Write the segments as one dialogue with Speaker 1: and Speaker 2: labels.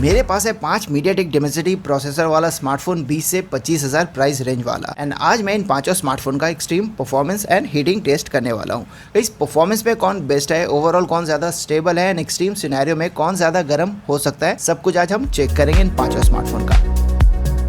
Speaker 1: मेरे पास है 5 MediaTek Dimensity processor वाला स्मार्टफोन 20 से 25,000 प्राइस रेंज वाला। एंड आज मैं इन पांचों स्मार्टफोन का extreme performance and heating test करने वाला हूँ। इस परफॉर्मेंस में कौन बेस्ट है, ओवरऑल कौन ज्यादा स्टेबल है, एंड एक्सट्रीम सिनेरियो में कौन ज्यादा गर्म हो सकता है, सब कुछ आज हम चेक करेंगे इन पांचों स्मार्टफोन का।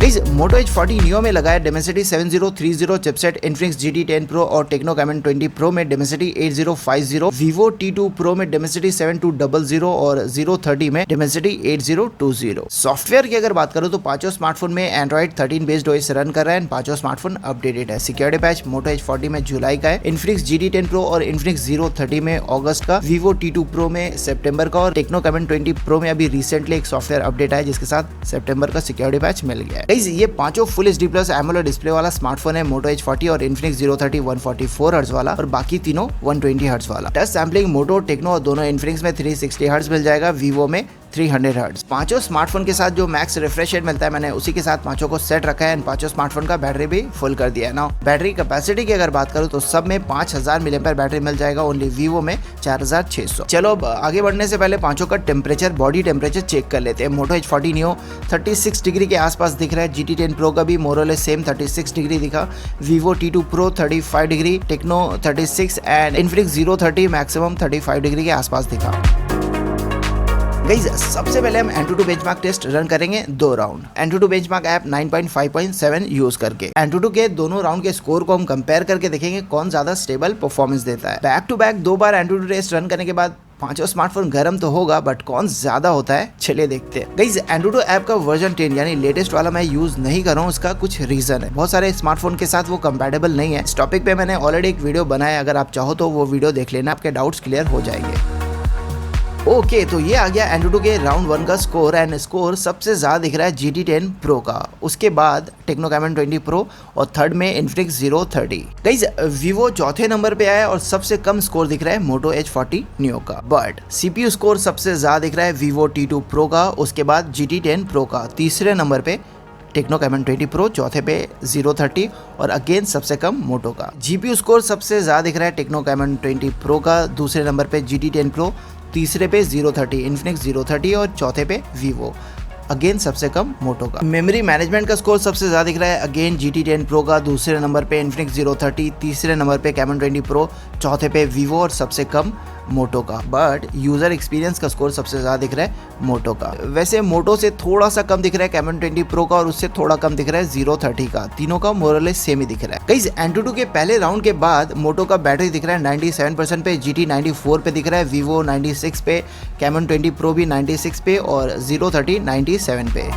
Speaker 1: इस मोटो H40 नियो में लगाया Dimensity 7030 chipset, Infinix GT10 Pro और टेक्नो कैमन 20 Pro में डिमेंसिटी 8050, Vivo T2 Pro में डिमेंसिटी 7200 और 030 में डिमेंसिटी 8020। सॉफ्टवेयर की अगर बात करूं तो पांचों स्मार्टफोन में एंड्रॉइड 13 बेस्ड OS रन कर रहा है। पांचों स्मार्टफोन अपडेटेड है। सिक्योरिटी पैच मोटो H40 में जुलाई का है, इन्फिनिक्स GT10 Pro और इन्फिनिक्स 030 में अगस्त का, Vivo T2 Pro में सितंबर का और टेक्नो कैमन 20 Pro में अभी रिसेंटली एक सॉफ्टवेयर अपडेट आया जिसके साथ सितंबर का सिक्योरिटी पैच मिल गया है। ये पांचों full HD plus AMOLED display वाला स्मार्टफोन है। मोटो H40 और इन्फिनिक्स 030 144 हर्ट्ज वाला और बाकी तीनों 120 हर्ट्ज वाला। टच सैम्पलिंग मोटो, टेक्नो और दोनों इन्फिनिक्स में 360 हर्ट्ज मिल जाएगा, वीवो में 300 हर्ट्ज। पांचों स्मार्टफोन के साथ जो मैक्स रिफ्रेश रेट मिलता है मैंने उसी के साथ पांचों को सेट रखा है। पांचों स्मार्टफोन का बैटरी भी फुल कर दिया है ना। बैटरी कैपेसिटी की अगर बात करूं तो सब में 5000 mAh बैटरी मिल जाएगा, ओनली वीवो में 4600। चलो अब आगे बढ़ने से पहले पांचों का टेम्परेचर, बॉडी टेम्परेचर चेक कर लेते हैं। मोटो H40 नियो 36 डिग्री के आसपास दिख रहा है। GT10 Pro का भी मोरलेस सेम 36 डिग्री दिखा। Vivo T2 Pro 35 degree, Tecno 36 and Infinix 030 maximum 35 degree के आसपास दिखा। गाइस सबसे पहले हम AnTuTu बेंचमार्क टेस्ट रन करेंगे 2 round. AnTuTu benchmark app 9.5.7 use करके AnTuTu के दोनों राउंड के स्कोर को हम कंपेयर करके देखेंगे कौन ज्यादा स्टेबल परफॉर्मेंस देता है। बैक टू बैक 2 बार AnTuTu टेस्ट रन करने के बाद पांचों स्मार्टफोन गर्म तो होगा, बट कौन ज्यादा होता है चलिए देखते हैं। गाइस AnTuTu ऐप का वर्जन 10 यानी लेटेस्ट वाला मैं यूज नहीं कर रहा हूँ। उसका कुछ रीजन है, बहुत सारे स्मार्टफोन के साथ वो कंपैटिबल नहीं है। इस टॉपिक पे मैंने ऑलरेडी एक वीडियो बनाया, अगर आप चाहो तो वो वीडियो देख लेना, आपके डाउट्स क्लियर हो जाएंगे। ओके तो ये आ गया AnTuTu के राउंड 1 का स्कोर एंड स्कोर सबसे ज्यादा दिख रहा है GT10 Pro का, उसके बाद टेक्नो कैमन 20 Pro और थर्ड में इन्फिनिक्स 030। गाइस Vivo चौथे नंबर पे आया और सबसे कम स्कोर दिख रहा है मोटो H40 नियो का। बट CPU स्कोर सबसे ज्यादा दिख रहा है Vivo T2 Pro का, उसके बाद GT10 Pro का, तीसरे नंबर पे टेक्नो कैमन 20 Pro, चौथे पे 030 और अगेन सबसे कम मोटो का। GPU स्कोर सबसे ज्यादा दिख रहा है टेक्नो कैमन 20 Pro का, दूसरे नंबर पे GT10 Pro, तीसरे पे 030 इन्फिनिक्स 030 और चौथे पे Vivo, अगेन सबसे कम मोटो का। मेमोरी मैनेजमेंट का स्कोर सबसे ज्यादा दिख रहा है अगेन GT10 Pro का, दूसरे नंबर पे इन्फिनिक्स 030, तीसरे नंबर पे कैमन 20 Pro, चौथे पे Vivo और सबसे कम मोटो का। बट यूजर एक्सपीरियंस का स्कोर सबसे ज्यादा दिख रहा है मोटो का। वैसे मोटो से थोड़ा सा कम दिख रहा है कैमन 20 Pro का और उससे थोड़ा कम दिख रहा है 030 का। तीनों का मोरलेस सेम ही दिख रहा है। गाइस AnTuTu के पहले राउंड के बाद मोटो का बैटरी दिख रहा है 97% पे, GT 94 पे दिख रहा है, Vivo 96 पे, कैमन 20 Pro भी 96 पे और 030 97 पे।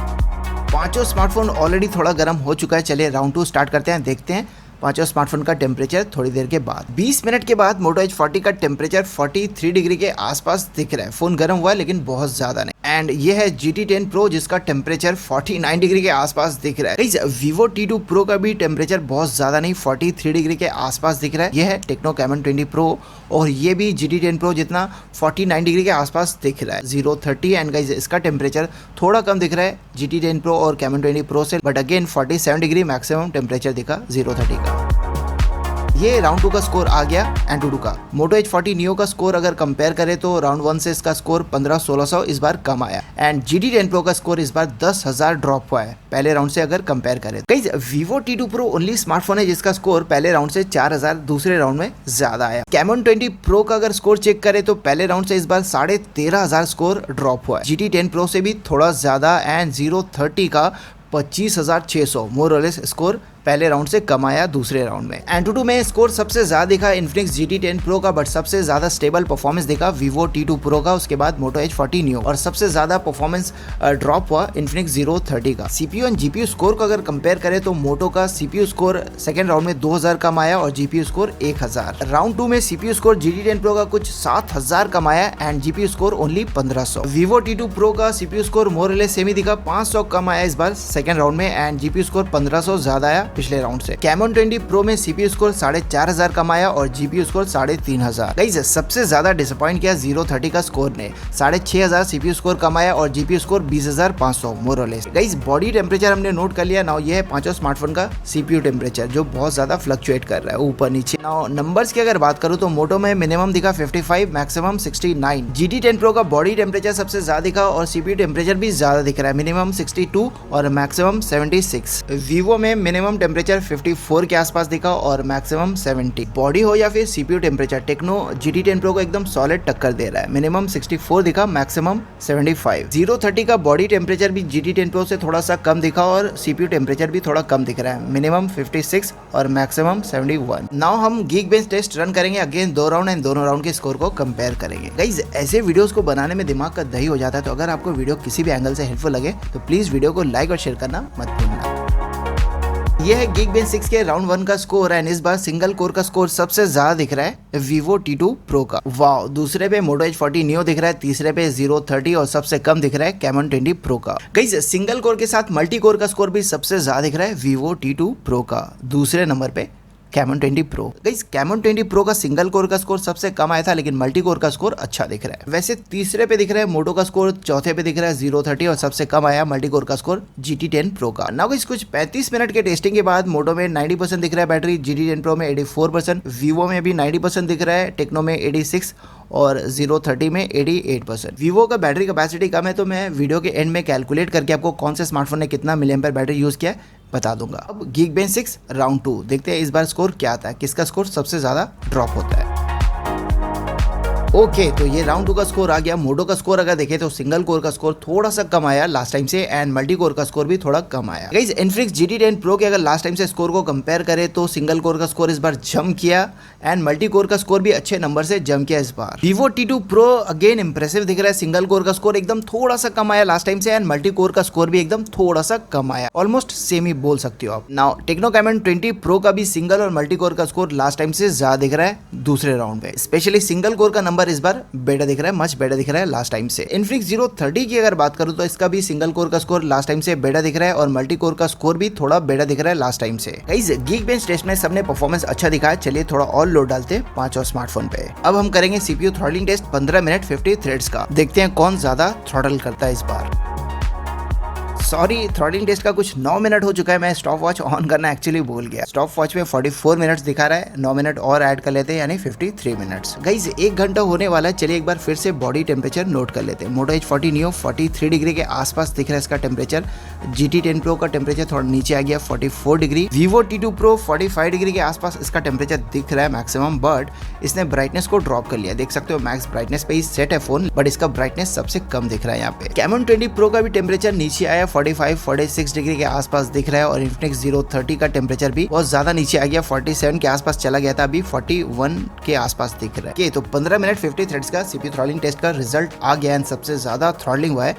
Speaker 1: पांचों स्मार्टफोन ऑलरेडी थोड़ा गर्म हो चुका है। चलिए राउंड 2 स्टार्ट करते हैं, देखते हैं पांचों स्मार्टफोन का टेम्परेचर थोड़ी देर के बाद। 20 मिनट के बाद मोटो H40 का टेम्परेचर 43 डिग्री के आसपास दिख रहा है। फोन गर्म हुआ है लेकिन बहुत ज्यादा नहीं। एंड ये है GT10 Pro जिसका टेम्परेचर 49 डिग्री के आसपास दिख रहा है। Vivo T2 Pro का भी टेम्परेचर बहुत ज्यादा नहीं, 43 डिग्री के आसपास दिख रहा है। ये है टेक्नो कैमन 20 Pro और ये भी GT10 Pro जितना 49 डिग्री के आसपास दिख रहा है 030। एंड गाइस इसका टेम्परेचर थोड़ा कम दिख रहा है GT10 Pro और कैमन 20 Pro से, but again 47 degree maximum temperature दिखा 030 का। ये राउंड 2 का स्कोर आ गया AnTuTu का। मोटो H40 नियो का स्कोर अगर कंपेयर करें तो राउंड 1 से इसका स्कोर 1500-1600 इस बार कम आया। एंड GT10 Pro का स्कोर इस बार 10,000 ड्रॉप हुआ है पहले राउंड से अगर कंपेयर करें। Guys Vivo T2 Pro only smartphone है जिसका स्कोर पहले राउंड से 4000 दूसरे राउंड में ज्यादा आया। कैमन 20 Pro का अगर स्कोर चेक करें तो पहले राउंड से इस बार 13,500 स्कोर ड्रॉप हुआ है। GT10 Pro से भी थोड़ा ज्यादा एंड 030 का 25,600 मोरलेस स्कोर पहले राउंड से कम आया दूसरे राउंड में। AnTuTu में स्कोर सबसे ज्यादा दिखा इन्फिनिक्स GT10 Pro का, बट सबसे ज्यादा स्टेबल परफॉर्मेंस दिखा Vivo T2 Pro का, उसके बाद मोटो H40 नियो और सबसे ज्यादा परफॉर्मेंस ड्रॉप हुआ इन्फिनिक्स 030 का। CPU एंड GPU स्कोर को अगर कंपेयर करें तो मोटो का CPU स्कोर सेकंड राउंड में 2000 कम आया और GPU स्कोर 1000। राउंड 2 में CPU स्कोर GT10 Pro का कुछ 7000 कम आया and GPU score only 1500। Vivo T2 Pro का CPU स्कोर मोरलेस सेम ही दिखा, 500 कम आया इस बार सेकंड राउंड में एंड GPU स्कोर 1500 ज्यादा आया पिछले राउंड से। कैमन 20 प्रो में CPU स्कोर 4500 कम आया और GPU स्कोर 3500। गाइस सबसे ज्यादा डिसअपॉइंट किया 030 का स्कोर ने, 6500 CPU स्कोर कम आया और GPU स्कोर 20500 मोर और लेस। गाइस बॉडी टेम्परेचर हमने नोट कर लिया। नाउ ये है पांचों स्मार्टफोन का CPU टेम्परेचर जो बहुत ज्यादा फ्लक्चुएट कर रहा है ऊपर नीचे। नाउ नंबर्स की अगर बात करूं तो मोटो में मिनिमम दिखा 55, मैक्सिमम 69। GT10 Pro का बॉडी टेम्परेचर सबसे ज्यादा दिखा और CPU टेम्परेचर भी ज्यादा दिख रहा है, मिनिमम 62 और मैक्सिमम 76। वीवो में मिनिमम टेम्परेचर 54 के आसपास दिखा और मैक्सिमम 70। बॉडी हो या फिर CPU temperature, techno GT10 Pro को एकदम सॉलिड टक्कर दे रहा है, मिनिमम 64 दिखा, मैक्सिमम 75। 030 का बॉडी टेम्परेचर भी GT10 Pro से थोड़ा सा कम दिखा और CPU टेम्परेचर भी थोड़ा कम दिख रहा है, मिनिमम 56 और मैक्सिमम 71। नाउ हम Geekbench टेस्ट रन करेंगे अगेन 2 राउंड एंड दोनों राउंड के स्कोर को कंपेयर करेंगे। गाइस ऐसे वीडियोस को बनाने में दिमाग का दही हो जाता है, तो अगर आपको वीडियो किसी भी एंगल से हेल्पफुल लगे तो प्लीज वीडियो को लाइक और शेयर करना मत भूलना। ये है Geekbench 6 के राउंड 1 का स्कोर एंड इस बार सिंगल कोर का स्कोर सबसे ज्यादा दिख रहा है Vivo T2 Pro का। वाह, दूसरे पे Moto H40 Neo दिख रहा है, तीसरे पे 030 और सबसे कम दिख रहा है Camon 20 Pro का। गाइस सिंगल कोर के साथ मल्टी कोर का स्कोर भी सबसे ज्यादा दिख रहा है Vivo T2 Pro का, दूसरे नंबर पे Camon 20 Pro। Guys Camon 20 Pro का सिंगल कोर का स्कोर सबसे कम आया था, लेकिन मल्टी कोर का स्कोर अच्छा दिख रहा है। वैसे तीसरे पे दिख रहा है Moto का स्कोर, चौथे पे दिख रहा है 030 और सबसे कम आया मल्टी कोर का स्कोर GT10 Pro का। नाउ गाइस कुछ 35 मिनट के टेस्टिंग के बाद Moto में 90% दिख रहा है बैटरी, GT10 Pro में 84%, Vivo में भी 90% दिख रहा है, टेक्नो में 86 और 030 में 88%। Vivo का बैटरी कैपेसिटी कम है, तो मैं वीडियो के एंड में कैलकुलेट करके आपको कौन से स्मार्टफोन ने कितना मिलियम्पेयर बैटरी यूज किया है बता दूंगा। अब Geekbench 6 राउंड 2 देखते हैं इस बार स्कोर क्या आता है, किसका स्कोर सबसे ज्यादा ड्रॉप होता है। ओके तो ये राउंड 2 का स्कोर आ गया। Moto का स्कोर अगर देखें तो सिंगल कोर का स्कोर थोड़ा सा कम आया लास्ट टाइम से एंड मल्टी कोर का स्कोर भी थोड़ा कम आया। गाइस Infinix GT10 Pro के अगर लास्ट टाइम से स्कोर को कंपेयर करें तो सिंगल कोर का स्कोर इस बार जंप किया एंड मल्टी कोर का स्कोर भी अच्छे नंबर से जंप किया इस बार। Vivo T2 Pro again impressive दिख रहा है, सिंगल कोर का स्कोर एकदम थोड़ा सा कम आया लास्ट टाइम से एंड मल्टी कोर का स्कोर भी एकदम थोड़ा सा कम आया, ऑलमोस्ट सेम ही बोल सकते हो आप। नाउ टेक्नो Camon 20 Pro का भी सिंगल और मल्टी कोर का स्कोर लास्ट टाइम से ज्यादा दिख रहा है दूसरे राउंड पे, स्पेशली सिंगल कोर का नंबर इस बार बेटर दिख रहा है, मच बेटर दिख रहा है लास्ट टाइम से। Infinix 030 की अगर बात करूं तो इसका भी सिंगल कोर का स्कोर लास्ट टाइम से बेटर दिख रहा है और मल्टी कोर का स्कोर भी थोड़ा बेटर दिख रहा है लास्ट टाइम से। गाइस Geekbench टेस्ट में सबने परफॉर्मेंस अच्छा दिखा है, चलिए थोड़ा और लोड डालते हैं 5 और स्मार्टफोन पे। अब हम करेंगे CPU throttling test 15 minute 50 threads का, देखते हैं कौन ज्यादा थ्रॉटल करता है इस बार। सॉरी, थ्रॉटलिंग टेस्ट का कुछ 9 मिनट हो चुका है, मैं स्टॉप वॉच ऑन करना एक्चुअली भूल गया। स्टॉप वॉच में 44 मिनट्स दिखा रहा है, 9 मिनट और ऐड कर लेते हैं यानी 53 मिनट्स। गाइस 1 घंटा होने वाला है, चलिए एक बार फिर से बॉडी टेम्परेचर नोट कर लेते हैं। Moto H40 Neo 43 डिग्री के आसपास दिख रहा है इसका टेम्परेचर, GT10 Pro का टेम्परेचर थोड़ा नीचे आ गया 44 degree, Vivo T2 Pro 45 degree के आसपास इसका टेम्परेचर दिख रहा है मैक्सिमम, बट इसने ब्राइटनेस को ड्रॉप कर लिया, देख सकते हो मैक्स ब्राइटनेस पे ही सेट है फोन, बट इसका ब्राइटनेस सबसे कम दिख रहा है यहाँ पे। Camon 20 Pro का भी टेम्परेचर नीचे आया 46 डिग्री के आसपास दिख रहा है और Infinix 030 का टेम्परेचर भी बहुत ज्यादा नीचे आ गया, 47 के आसपास चला गया था, अभी 41 के आसपास दिख रहा है। तो 15 मिनट 50 थ्रेड्स का CPU थ्रॉटलिंग टेस्ट का रिजल्ट आ गया एंड सबसे ज्यादा थ्रॉटलिंग हुआ है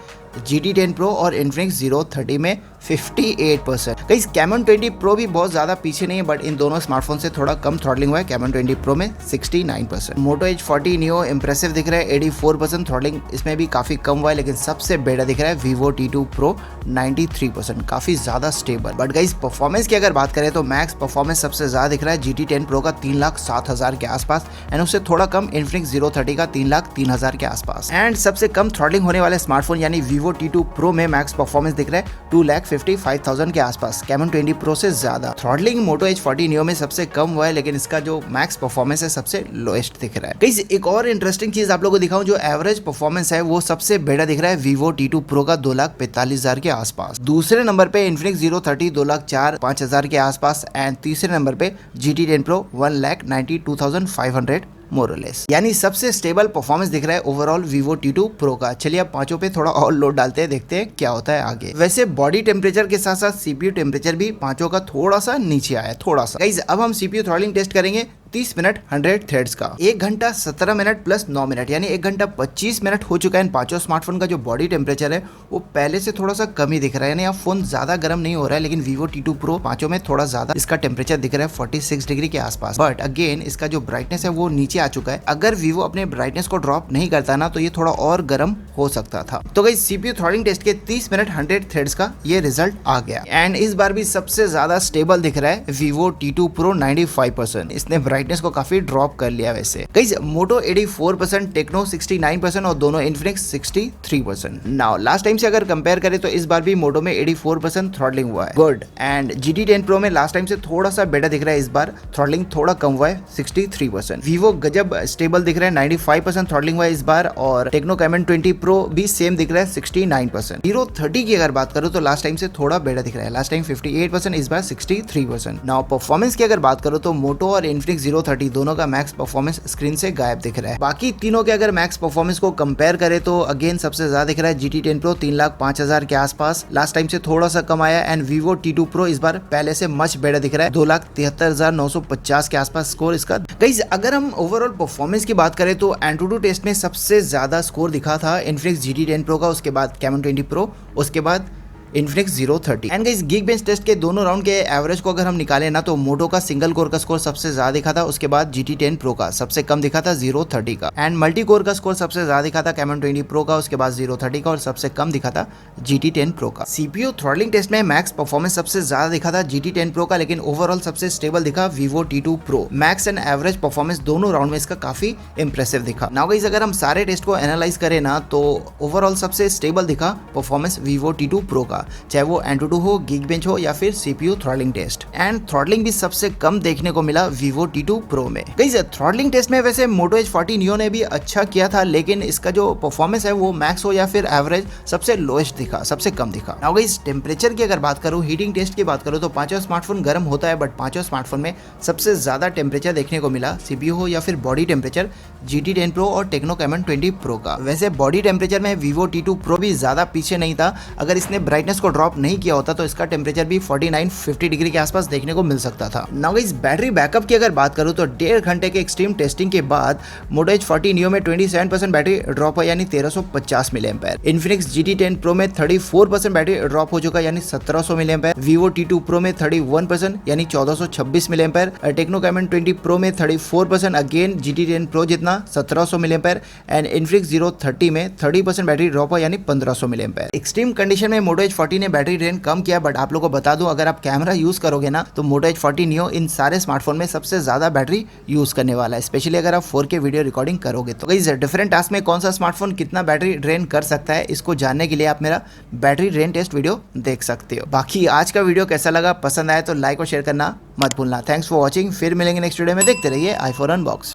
Speaker 1: GT10 Pro और Infinix 030 में 58%। गाइस Camon 20 Pro भी बहुत ज्यादा पीछे नहीं है, बट इन दोनों स्मार्टफोन से थोड़ा कम थ्रॉटलिंग हुआ है, Camon 20 Pro में 69%। Moto H40 Neo इंप्रेसिव दिख रहा है 84% थ्रॉटलिंग इसमें भी काफी कम हुआ है, लेकिन सबसे बेटर दिख रहा है Vivo T2 Pro 93%, काफी ज्यादा स्टेबल। बट गाइस परफॉर्मेंस की अगर बात करें तो मैक्स परफॉर्मेंस सबसे ज्यादा दिख रहा है GT10 Pro का 3,07,000 के आसपास एंड उससे थोड़ा कम Infinix 030 का 3,03,000 के आसपास। एंड सबसे कम थ्रॉटलिंग होने वाले स्मार्टफोन यानी Vivo T2 Pro में मैक्स परफॉर्मेंस दिख रहा है 2,55,000 के आसपास, Camon 20 Pro से ज्यादा। थ्रॉटलिंग Moto H40 Neo में सबसे कम हुआ है, लेकिन इसका जो मैक्स परफॉर्मेंस है सबसे लोएस्ट दिख रहा है। गाइस एक और इंटरेस्टिंग चीज आप लोगों को दिखाऊं, जो एवरेज परफॉर्मेंस है वो सबसे बेटर दिख रहा है Vivo T2 Pro का 2,45,000 के आसपास। दूसरे नंबर पे Infinix 030 2,04,5,000 के आसपास एंड तीसरे नंबर पे GT10 Pro 1,92,500 मोर और लेस, यानी सबसे स्टेबल परफॉर्मेंस दिख रहा है ओवरऑल Vivo T2 Pro का। चलिए अब पांचों पे थोड़ा और लोड डालते हैं, देखते हैं क्या होता है आगे। वैसे बॉडी टेम्परेचर के साथ साथ CPU टेम्परेचर भी पांचों का थोड़ा सा नीचे आया, थोड़ा सा। गाइस अब हम CPU थ्रॉटलिंग टेस्ट करेंगे 30 मिनट 100 थ्रेड्स का। 1 घंटा 17 मिनट प्लस 9 मिनट यानी 1 घंटा 25 मिनट हो चुका है। इन पांचों स्मार्टफोन का जो बॉडी टेम्परेचर है वो पहले से थोड़ा सा कम ही दिख रहा है, यानी अब फोन ज्यादा गर्म नहीं हो रहा है। लेकिन Vivo T2 Pro पांचों में थोड़ा ज्यादा इसका टेम्परेचर दिख रहा है 46 डिग्री के आसपास। बट अगेन इसका जो ब्राइटनेस है वो नीचे आ चुका है। अगर Vivo अपने ब्राइटनेस को ड्रॉप नहीं करता ना तो ये थोड़ा और गर्म हो सकता था। तो गाइस CPU थ्रॉटलिंग टेस्ट के 30 मिनट 100 थ्रेड्स का ये रिजल्ट आ गया एंड इस बार भी सबसे ज्यादा स्टेबल दिख रहा है Vivo T2 Pro 95%। इसने ब्राइटनेस को काफी ड्रॉप कर लिया। वैसे गाइस Moto 84%, Tecno 69% और दोनों Infinix 63%। नाउ लास्ट टाइम से अगर कंपेयर करें तो इस बार भी Moto में 84% थ्रॉटलिंग हुआ है, गुड। एंड GT10 Pro में लास्ट टाइम से थोड़ा सा बेटर दिख रहा है, इस बार थ्रॉटलिंग थोड़ा कम हुआ है 63%। Vivo गजब स्टेबल दिख रहा है 95% थ्रॉटलिंग हुआ है इस बार और Tecno Camon 20 Pro भी सेम दिख रहा है 69%। Hero 30 की अगर बात करूं तो लास्ट टाइम से थोड़ा बेटर दिख रहा है, लास्ट टाइम 58%, इस बार 63%। नाउ परफॉर्मेंस की अगर बात करूं तो Moto और Infinix Hero 30 दोनों का मैक्स परफॉर्मेंस स्क्रीन से गायब दिख रहा है। बाकी तीनों के अगर मैक्स परफॉर्मेंस को कंपेयर करें तो अगेन सबसे ज्यादा दिख रहा है GT10 Pro 3,05,000 के आसपास, लास्ट टाइम से थोड़ा सा कम आया। एंड Vivo T2 Pro इस बार पहले से मच बेटर दिख रहा है 2,73,950 के आसपास स्कोर इसका। गाइस अगर हम ओवरऑल परफॉर्मेंस की बात करें तो Antutu टेस्ट में सबसे ज्यादा स्कोर दिखा था Infinix GT10 Pro का, उसके बाद Camon 20 Pro, उसके बाद Infinix Hero 30। And guys Geekbench test के दोनों राउंड के एवरेज को अगर हम निकालें ना तो Moto का सिंगल कोर का स्कोर सबसे ज्यादा दिखा था, उसके बाद GT10 Pro का सबसे कम दिखा था Hero 30 का। एंड मल्टी कोर का स्कोर सबसे ज्यादा दिखा था Camon 20 Pro का, उसके बाद Hero 30 का और सबसे कम दिखा था GT10 Pro का। CPU थ्रॉटलिंग टेस्ट में मैक्स परफॉर्मेंस सबसे ज्यादा दिखा था GT10 Pro का, लेकिन ओवरऑल सबसे स्टेबल दिखा Vivo T2 Pro। Max and average performance दोनों राउंड में इसका काफी इंप्रेसिव दिखा। नाउ गाइस अगर हम सारे टेस्ट को एनालाइज करें ना तो ओवरऑल सबसे स्टेबल दिखा परफॉर्मेंस Vivo T2 Pro का, चाहे वो Antutu हो, Geekbench हो या फिर CPU throttling test. And throttling भी सबसे कम देखने को मिला Vivo T2 Pro में। गाइस थ्रॉटलिंग टेस्ट में वैसे Moto H40 Neo ने भी अच्छा किया था, लेकिन इसका जो परफॉर्मेंस है वो मैक्स हो या फिर एवरेज सबसे लोएस्ट दिखा, सबसे कम दिखा। नाउ गाइस टेम्परेचर की अगर बात करूं, हीटिंग टेस्ट की बात करूं तो पांचों स्मार्टफोन गर्म होता है, बट पांचों स्मार्टफोन में सबसे ज्यादा टेम्परेचर देखने को मिला CPU हो या फिर बॉडी टेम्परेचर GT10 Pro और Tecno Camon 20 Pro का। वैसे बॉडी टेम्परेचर में Vivo T2 Pro भी ज्यादा पीछे नहीं था, अगर इसने ब्राइटनेस को ड्रॉप नहीं किया होता तो इसका टेम्परेचर भी 49-50 डिग्री के आसपास देखने को मिल सकता था। नाउ गाइस बैटरी बैकअप की अगर बात करूं तो 1.5 घंटे के एक्सट्रीम टेस्टिंग के बाद Moto H40 Neo में 27% बैटरी ड्रॉप है यानी 1350 mAh। Infinix GT10 Pro में 34% बैटरी ड्रॉप हो चुका यानी 1700 mAh। Vivo T2 Pro में 31% यानी 1426 mAh। Tecno Camon 20 Pro में 34%, अगेन GT10 Pro जितना 1700 mAh। एंड Infinix Hero 30 में 30% बैटरी ड्रॉप है यानी 1500 mAh। एक्सट्रीम कंडीशन में Moto H40 ने बैटरी ड्रेन कम किया, बट आप लोगों को बता दूं अगर आप कैमरा यूज करोगे ना तो Moto H40 Neo इन सारे स्मार्टफोन में सबसे ज्यादा बैटरी यूज करने वाला है, स्पेशली अगर आप 4K वीडियो रिकॉर्डिंग करोगे तो। गाइस डिफरेंट टास्क में कौन सा स्मार्टफोन कितना बैटरी ड्रेन कर सकता है इसको जानने के लिए आप मेरा बैटरी ड्रेन टेस्ट वीडियो देख सकते हो। बाकी आज का वीडियो कैसा लगा, पसंद आया तो लाइक और शेयर करना मत भूलना। थैंक्स फॉर वॉचिंग, फिर मिलेंगे नेक्स्ट वीडियो में। देखते रहिए i4 अनबॉक्स।